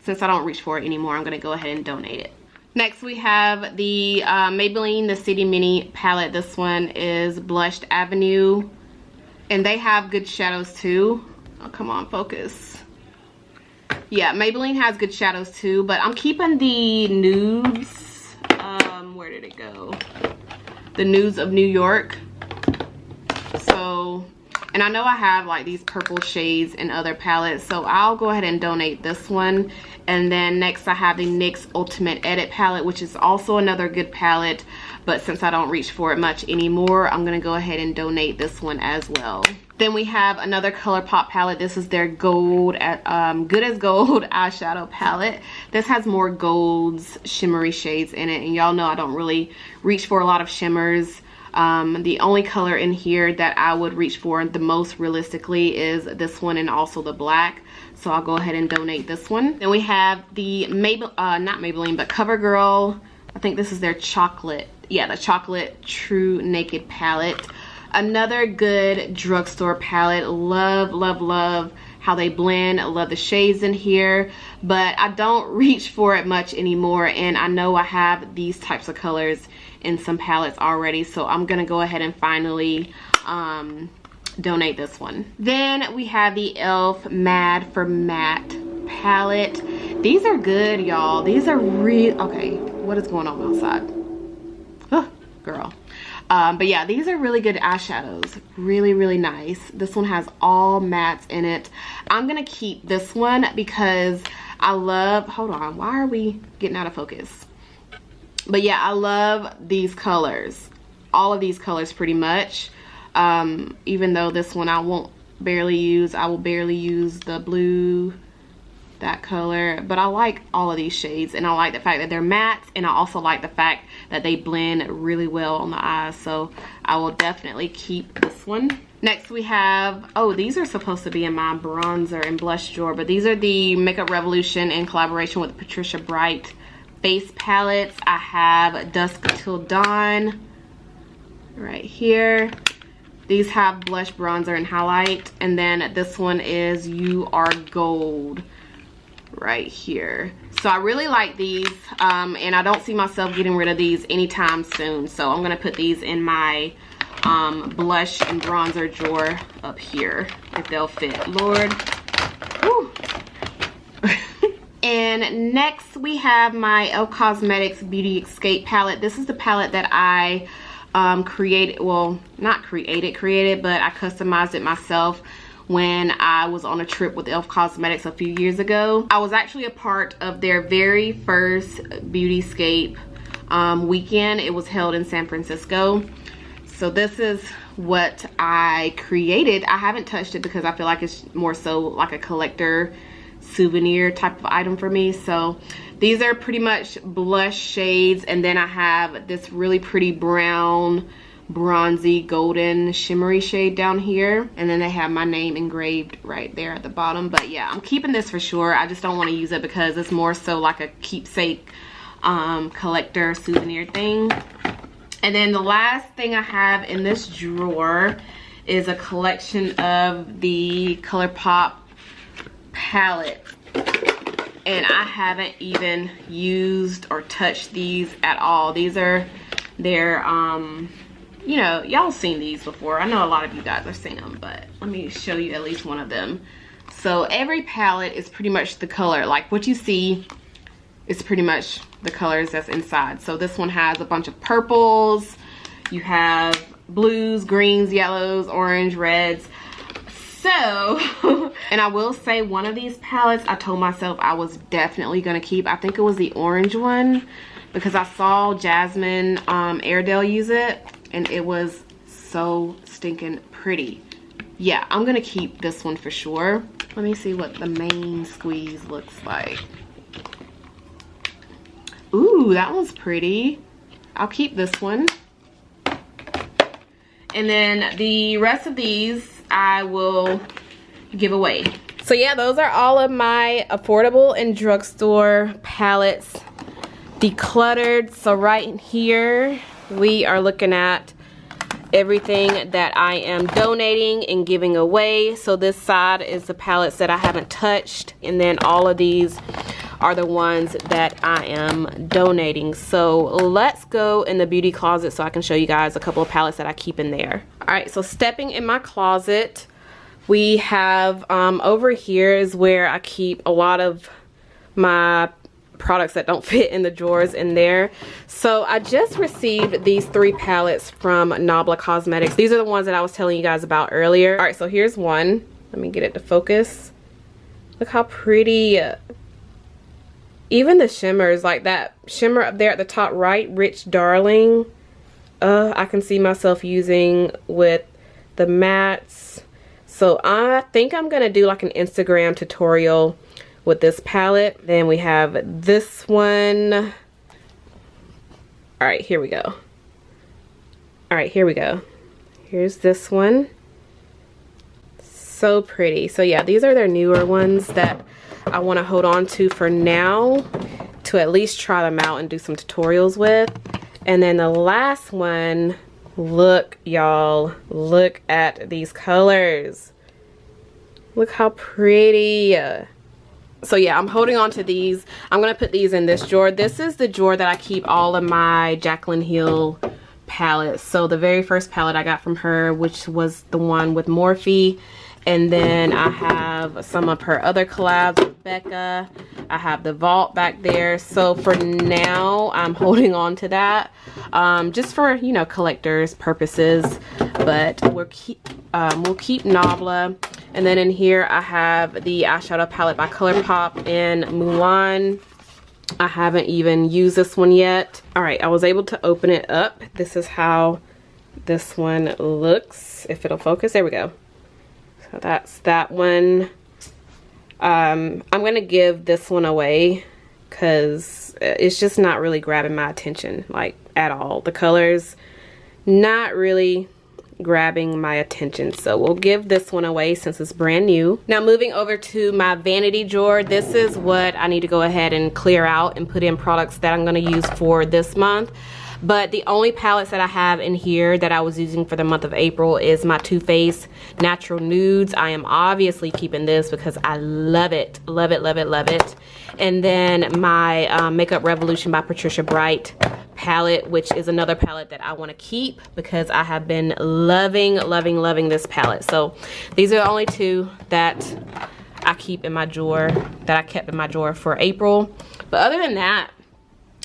since I don't reach for it anymore, I'm gonna go ahead and donate it. Next we have the Maybelline the City Mini palette. This one is Blushed Avenue, and they have good shadows too. Oh, come on, focus. Yeah, Maybelline has good shadows too, but I'm keeping the nudes. Where did it go? The Nudes of New York. So, and I know I have like these purple shades in other palettes, so I'll go ahead and donate this one. And then next I have the NYX Ultimate Edit palette, which is also another good palette, but since I don't reach for it much anymore, I'm gonna go ahead and donate this one as well. Then we have another Colourpop palette. This is their gold Good as Gold eyeshadow palette. This has more golds, shimmery shades in it, and y'all know I don't really reach for a lot of shimmers. The only color in here that I would reach for the most realistically is this one, and also the black. So I'll go ahead and donate this one. Then we have the not Maybelline, but CoverGirl. I think this is their chocolate. Yeah, the chocolate True Naked palette. Another good drugstore palette. Love, love, love how they blend. I love the shades in here, but I don't reach for it much anymore, and I know I have these types of colors in some palettes already, so I'm gonna go ahead and finally donate this one. Then we have the e.l.f. Mad for Matte palette. These are good, y'all. These are okay, what is going on outside? Oh, girl. But yeah, these are really good eyeshadows. Really, really nice. This one has all mattes in it. I'm gonna keep this one because I love, hold on, why are we getting out of focus? But yeah, I love these colors. All of these colors pretty much. Even though this one I won't barely use. I will barely use the blue, that color, but I like all of these shades, and I like the fact that they're mattes, and I also like the fact that they blend really well on the eyes, so I will definitely keep this one. Next we have, oh, these are supposed to be in my bronzer and blush drawer, but these are the Makeup Revolution in collaboration with Patricia Bright face palettes. I have Dusk Till Dawn right here. These have blush, bronzer, and highlight, and then this one is You Are Gold right here. So I really like these, and I don't see myself getting rid of these anytime soon, so I'm gonna put these in my blush and bronzer drawer up here if they'll fit. Lord. Whew. And next we have my e.l.f. Cosmetics Beauty Escape palette. This is the palette that I created, well, not created, but I customized it myself when I was on a trip with e.l.f. Cosmetics a few years ago. I was actually a part of their very first Beautyscape weekend. It was held in San Francisco. So this is what I created. I haven't touched it because I feel like it's more so like a collector souvenir type of item for me. So these are pretty much blush shades, and then I have this really pretty brown, bronzy, golden, shimmery shade down here, and then they have my name engraved right there at the bottom. But yeah, I'm keeping this for sure. I just don't want to use it because it's more so like a keepsake collector souvenir thing. And then the last thing I have in this drawer is a collection of the Colourpop palette, and I haven't even used or touched these at all. These are their you know, y'all seen these before. I know a lot of you guys have seen them, but let me show you at least one of them. So every palette is pretty much the color, like what you see is pretty much the colors that's inside. So this one has a bunch of purples, you have blues, greens, yellows, orange, reds. So and I will say one of these palettes I told myself I was definitely gonna keep. I think it was the orange one, because I saw Jasmine Airedale use it, and it was so stinking pretty. Yeah, I'm gonna keep this one for sure. Let me see what the main squeeze looks like. Ooh, that one's pretty. I'll keep this one. And then the rest of these I will give away. So yeah, those are all of my affordable and drugstore palettes decluttered. So right here we are looking at everything that I am donating and giving away. So this side is the palettes that I haven't touched, and then all of these are the ones that I am donating. So let's go in the beauty closet so I can show you guys a couple of palettes that I keep in there. All right, so stepping in my closet, we have over here is where I keep a lot of my products that don't fit in the drawers in there. So I just received these 3 palettes from Nabla Cosmetics. These are the ones that I was telling you guys about earlier. All right, so here's one. Let me get it to focus. Look how pretty. Even the shimmers, like that shimmer up there at the top right, Rich Darling, I can see myself using with the mattes. So I think I'm gonna do like an Instagram tutorial with this palette. Then we have this one. All right, here we go. All right, here we go. Here's this one. So pretty. So yeah, these are their newer ones that I want to hold on to for now, to at least try them out and do some tutorials with. And then the last one, look y'all, look at these colors. Look how pretty. So yeah, I'm holding on to these. I'm gonna put these in this drawer. This is the drawer that I keep all of my Jaclyn Hill palettes. So the very first palette I got from her, which was the one with Morphe. And then I have some of her other collabs with Becca. I have the Vault back there. So for now, I'm holding on to that. Just for, you know, collectors purposes. But we'll keep Nabla. And then in here, I have the eyeshadow palette by Colourpop in Mulan. I haven't even used this one yet. All right, I was able to open it up. This is how this one looks. If it'll focus, there we go. So that's that one. I'm gonna give this one away because it's just not really grabbing my attention, like at all. The colors, not really grabbing my attention, so we'll give this one away since it's brand new. Now moving over to my vanity drawer, this is what I need to go ahead and clear out and put in products that I'm going to use for this month. But the only palettes that I have in here that I was using for the month of April is my Too Faced Natural Nudes. I am obviously keeping this because I love it, love it, love it, love it. And then my Makeup Revolution by Patricia Bright palette, which is another palette that I want to keep because I have been loving, loving, loving this palette. So these are the only two that I keep in my drawer, that I kept in my drawer for April. But other than that,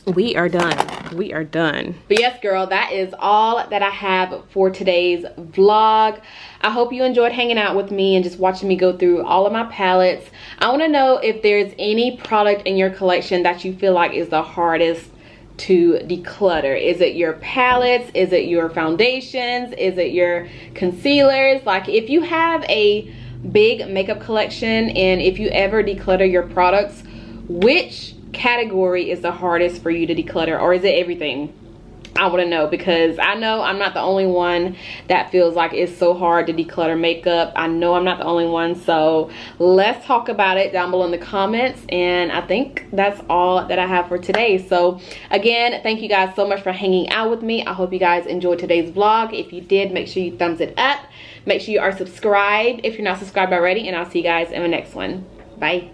we are done. We are done. But yes, girl, that is all that I have for today's vlog. I hope you enjoyed hanging out with me and just watching me go through all of my palettes. I want to know if there's any product in your collection that you feel like is the hardest to declutter. Is it your palettes? Is it your foundations? Is it your concealers? Like, if you have a big makeup collection and if you ever declutter your products, which category is the hardest for you to declutter, or is it everything? I want to know, because I know I'm not the only one that feels like it's so hard to declutter makeup. I know I'm not the only one, so let's talk about it down below in the comments. And I think that's all that I have for today. So again, thank you guys so much for hanging out with me. I hope you guys enjoyed today's vlog. If you did, make sure you thumbs it up. Make sure you are subscribed if you're not subscribed already, and I'll see you guys in the next one. Bye.